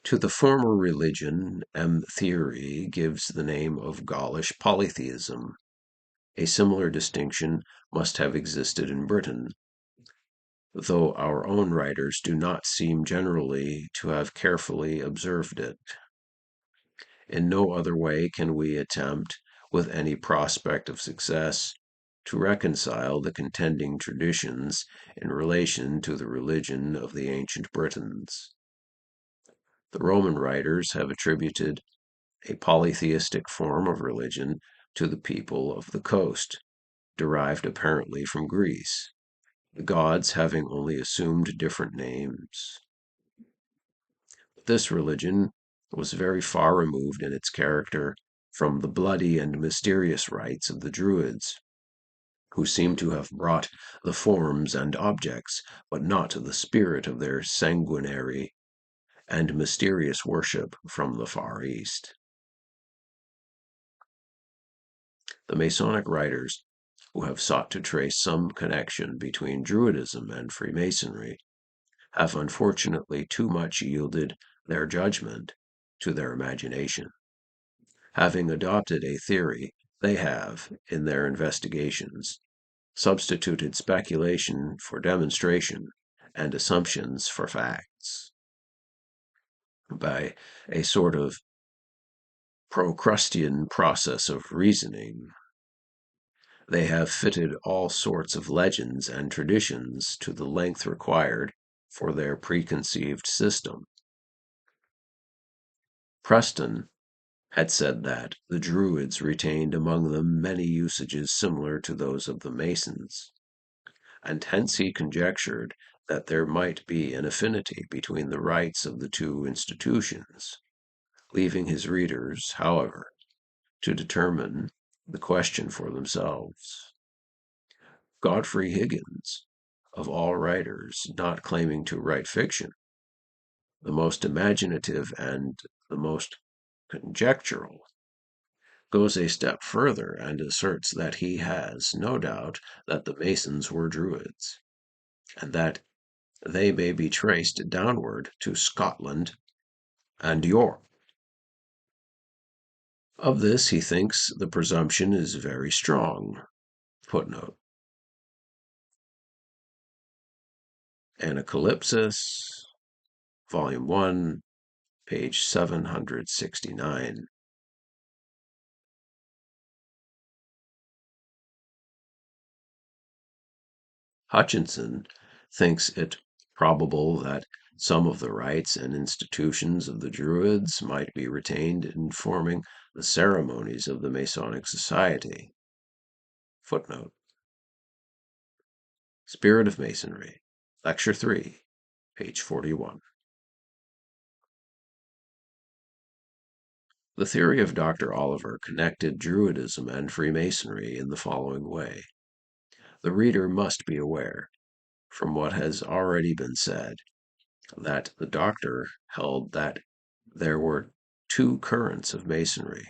To the former religion, M. Theory gives the name of Gaulish polytheism. A similar distinction must have existed in Britain, though our own writers do not seem generally to have carefully observed it. In no other way can we attempt, with any prospect of success, to reconcile the contending traditions in relation to the religion of the ancient Britons. The Roman writers have attributed a polytheistic form of religion to the people of the coast, derived apparently from Greece, the gods having only assumed different names. This religion was very far removed in its character from the bloody and mysterious rites of the Druids, who seem to have brought the forms and objects, but not the spirit of their sanguinary and mysterious worship from the Far East. The Masonic writers, who have sought to trace some connection between Druidism and Freemasonry, have unfortunately too much yielded their judgment to their imagination. Having adopted a theory, they have, in their investigations, substituted speculation for demonstration and assumptions for facts. By a sort of Procrustean process of reasoning, they have fitted all sorts of legends and traditions to the length required for their preconceived system. Preston had said that the Druids retained among them many usages similar to those of the Masons, and hence he conjectured that there might be an affinity between the rites of the two institutions, leaving his readers, however, to determine the question for themselves. Godfrey Higgins, of all writers not claiming to write fiction, the most imaginative and the most conjectural, goes a step further and asserts that he has no doubt that the Masons were Druids, and that they may be traced downward to Scotland and York. Of this he thinks the presumption is very strong. Footnote. Anacalypsis, Volume 1, page 769. Hutchinson thinks it probable that some of the rites and institutions of the Druids might be retained in forming the ceremonies of the Masonic Society. Footnote. Spirit of Masonry, Lecture 3, page 41. The theory of Dr. Oliver connected Druidism and Freemasonry in the following way. The reader must be aware, from what has already been said, that the doctor held that there were two currents of Masonry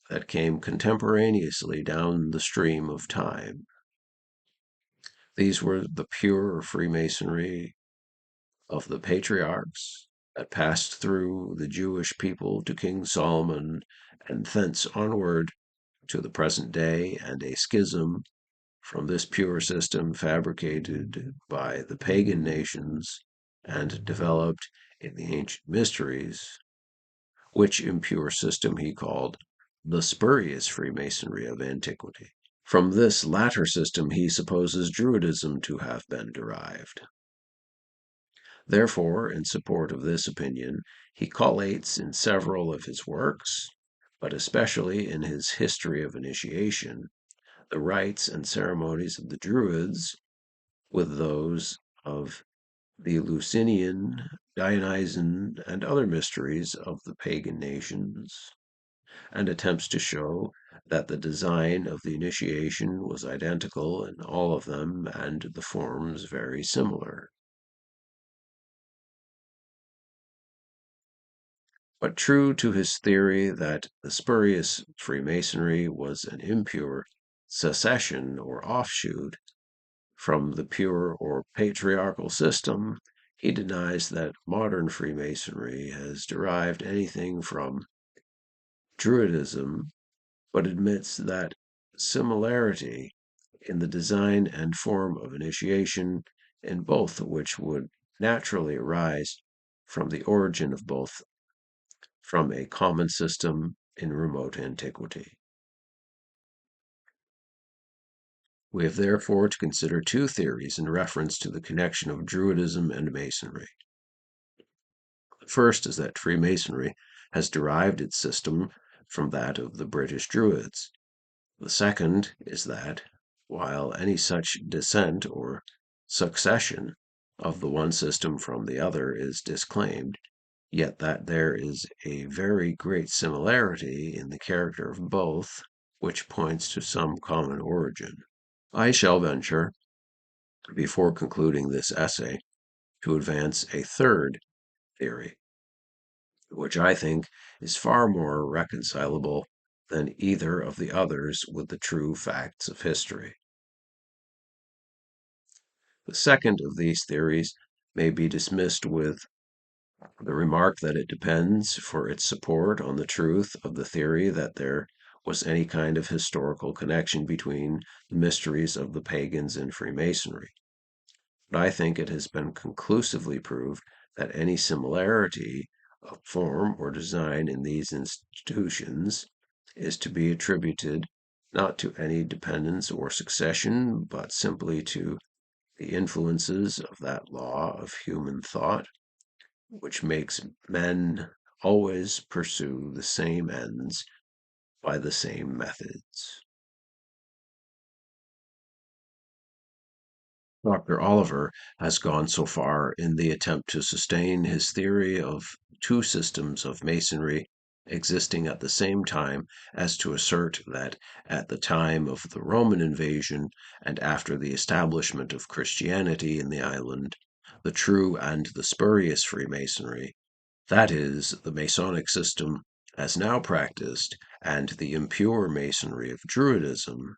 that came contemporaneously down the stream of time. These were the pure Freemasonry of the patriarchs that passed through the Jewish people to King Solomon and thence onward to the present day, and a schism from this pure system fabricated by the pagan nations and developed in the ancient mysteries, which impure system he called the spurious Freemasonry of antiquity. From this latter system he supposes Druidism to have been derived. Therefore, in support of this opinion, he collates in several of his works, but especially in his History of Initiation, the rites and ceremonies of the Druids with those of the Eleusinian, Dionysian, and other mysteries of the pagan nations, and attempts to show that the design of the initiation was identical in all of them and the forms very similar. But true to his theory that the spurious Freemasonry was an impure secession or offshoot from the pure or patriarchal system, He denies that modern Freemasonry has derived anything from Druidism, but admits that similarity in the design and form of initiation in both which would naturally arise from the origin of both from a common system in remote antiquity. We have therefore to consider two theories in reference to the connection of Druidism and Masonry. The first is that Freemasonry has derived its system from that of the British Druids. The second is that, while any such descent or succession of the one system from the other is disclaimed, yet that there is a very great similarity in the character of both, which points to some common origin. I shall venture, before concluding this essay, to advance a third theory, which I think is far more reconcilable than either of the others with the true facts of history. The second of these theories may be dismissed with the remark that it depends for its support on the truth of the theory that there was any kind of historical connection between the mysteries of the pagans and Freemasonry. But I think it has been conclusively proved that any similarity of form or design in these institutions is to be attributed not to any dependence or succession, but simply to the influences of that law of human thought which makes men always pursue the same ends by the same methods. Dr. Oliver has gone so far in the attempt to sustain his theory of two systems of Masonry existing at the same time as to assert that at the time of the Roman invasion and after the establishment of Christianity in the island, the true and the spurious Freemasonry, that is, the Masonic system as now practiced, and the impure Masonry of Druidism,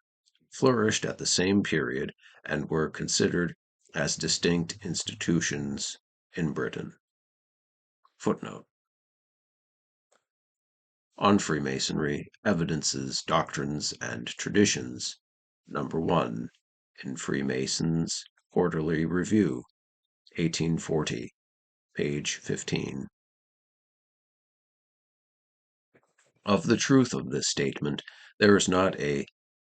flourished at the same period and were considered as distinct institutions in Britain. Footnote. On Freemasonry, Evidences, Doctrines, and Traditions, Number 1, in Freemasons' Quarterly Review, 1840, page 15. Of the truth of this statement, there is not a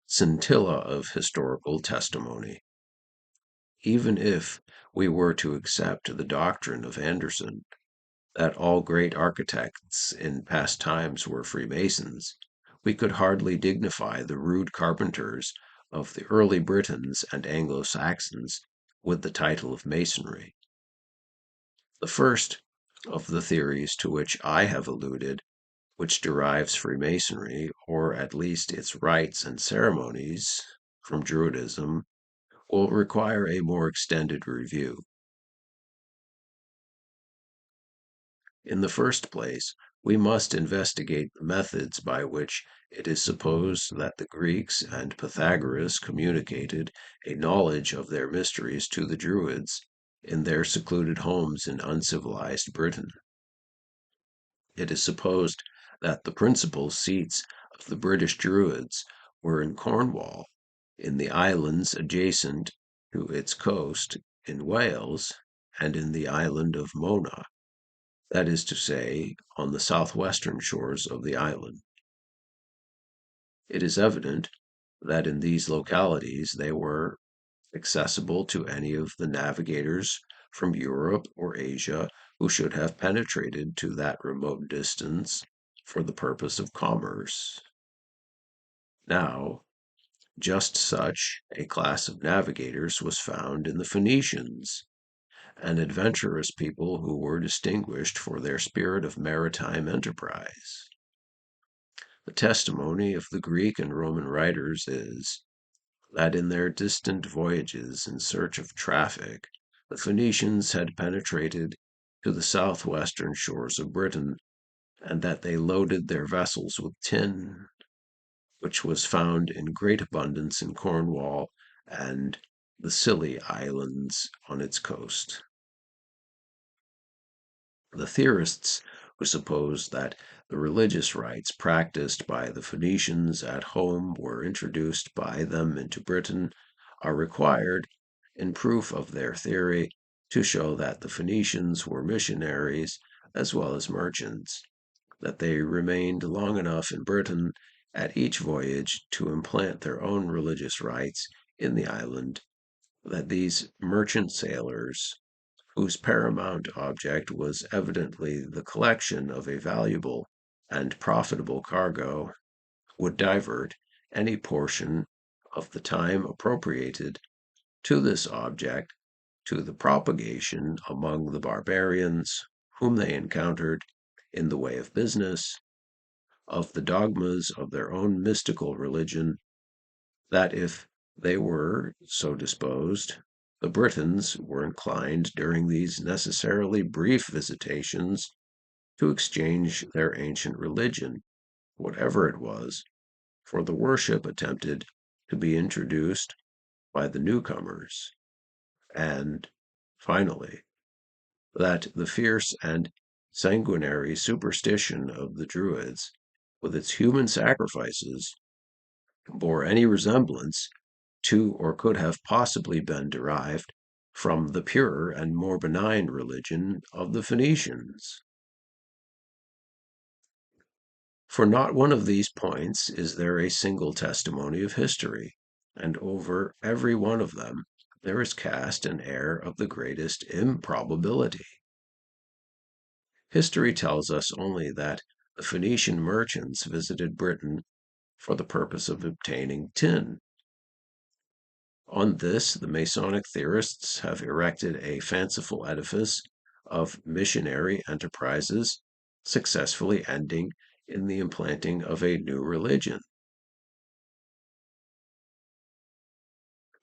scintilla of historical testimony. Even if we were to accept the doctrine of Anderson that all great architects in past times were Freemasons, we could hardly dignify the rude carpenters of the early Britons and Anglo-Saxons with the title of Masonry. The first of the theories to which I have alluded, which derives Freemasonry, or at least its rites and ceremonies, from Druidism, will require a more extended review. In the first place, we must investigate the methods by which it is supposed that the Greeks and Pythagoras communicated a knowledge of their mysteries to the Druids in their secluded homes in uncivilized Britain. It is supposed that the principal seats of the British Druids were in Cornwall, in the islands adjacent to its coast in Wales, and in the island of Mona, that is to say, on the southwestern shores of the island. It is evident that in these localities they were accessible to any of the navigators from Europe or Asia who should have penetrated to that remote distance for the purpose of commerce. Now, just such a class of navigators was found in the Phoenicians, an adventurous people who were distinguished for their spirit of maritime enterprise. The testimony of the Greek and Roman writers is that in their distant voyages in search of traffic, the Phoenicians had penetrated to the southwestern shores of Britain, and that they loaded their vessels with tin, which was found in great abundance in Cornwall and the Scilly Islands on its coast. The theorists who suppose that the religious rites practiced by the Phoenicians at home were introduced by them into Britain are required, in proof of their theory, to show that the Phoenicians were missionaries as well as merchants, that they remained long enough in Britain at each voyage to implant their own religious rites in the island, that these merchant sailors, whose paramount object was evidently the collection of a valuable and profitable cargo, would divert any portion of the time appropriated to this object to the propagation among the barbarians whom they encountered in the way of business, of the dogmas of their own mystical religion, that if they were so disposed, the Britons were inclined during these necessarily brief visitations to exchange their ancient religion, whatever it was, for the worship attempted to be introduced by the newcomers, and, finally, that the fierce and sanguinary superstition of the Druids, with its human sacrifices, bore any resemblance to or could have possibly been derived from the purer and more benign religion of the Phoenicians. For not one of these points is there a single testimony of history, and over every one of them there is cast an air of the greatest improbability. History tells us only that the Phoenician merchants visited Britain for the purpose of obtaining tin. On this, the Masonic theorists have erected a fanciful edifice of missionary enterprises, successfully ending in the implanting of a new religion.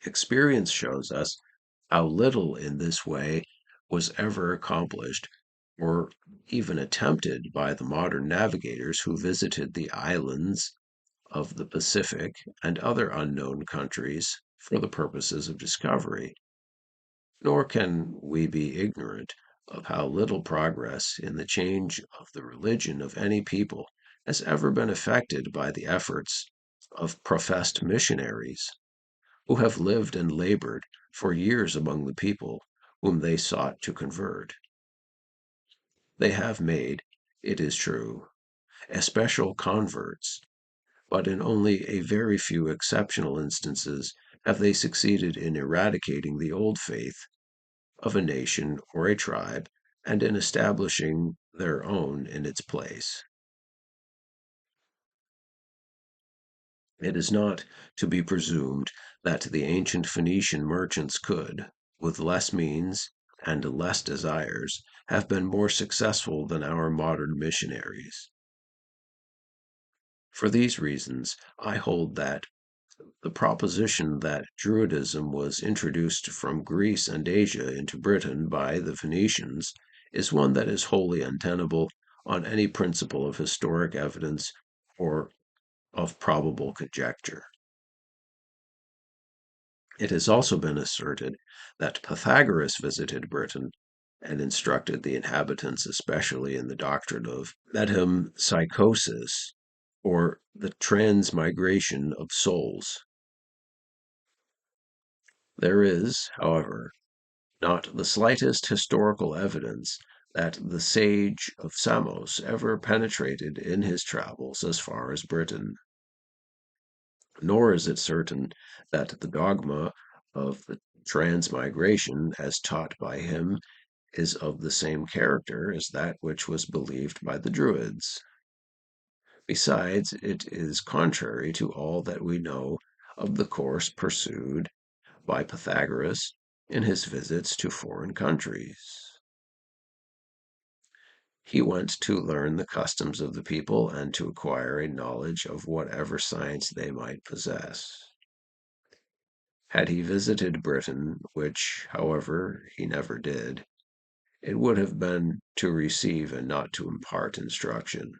Experience shows us how little in this way was ever accomplished or even attempted by the modern navigators who visited the islands of the Pacific and other unknown countries for the purposes of discovery. Nor can we be ignorant of how little progress in the change of the religion of any people has ever been effected by the efforts of professed missionaries, who have lived and labored for years among the people whom they sought to convert. They have made, it is true, especial converts, but in only a very few exceptional instances have they succeeded in eradicating the old faith of a nation or a tribe and in establishing their own in its place. It is not to be presumed that the ancient Phoenician merchants could, with less means and less desires, have been more successful than our modern missionaries. For these reasons, I hold that the proposition that Druidism was introduced from Greece and Asia into Britain by the Phoenicians is one that is wholly untenable on any principle of historic evidence or of probable conjecture. It has also been asserted that Pythagoras visited Britain and instructed the inhabitants, especially in the doctrine of metempsychosis, or the transmigration of souls. There is, however, not the slightest historical evidence that the sage of Samos ever penetrated in his travels as far as Britain. Nor is it certain that the dogma of the transmigration, as taught by him, is of the same character as that which was believed by the Druids. Besides, it is contrary to all that we know of the course pursued by Pythagoras in his visits to foreign countries. He went to learn the customs of the people and to acquire a knowledge of whatever science they might possess. Had he visited Britain, which, however, he never did, it would have been to receive and not to impart instruction.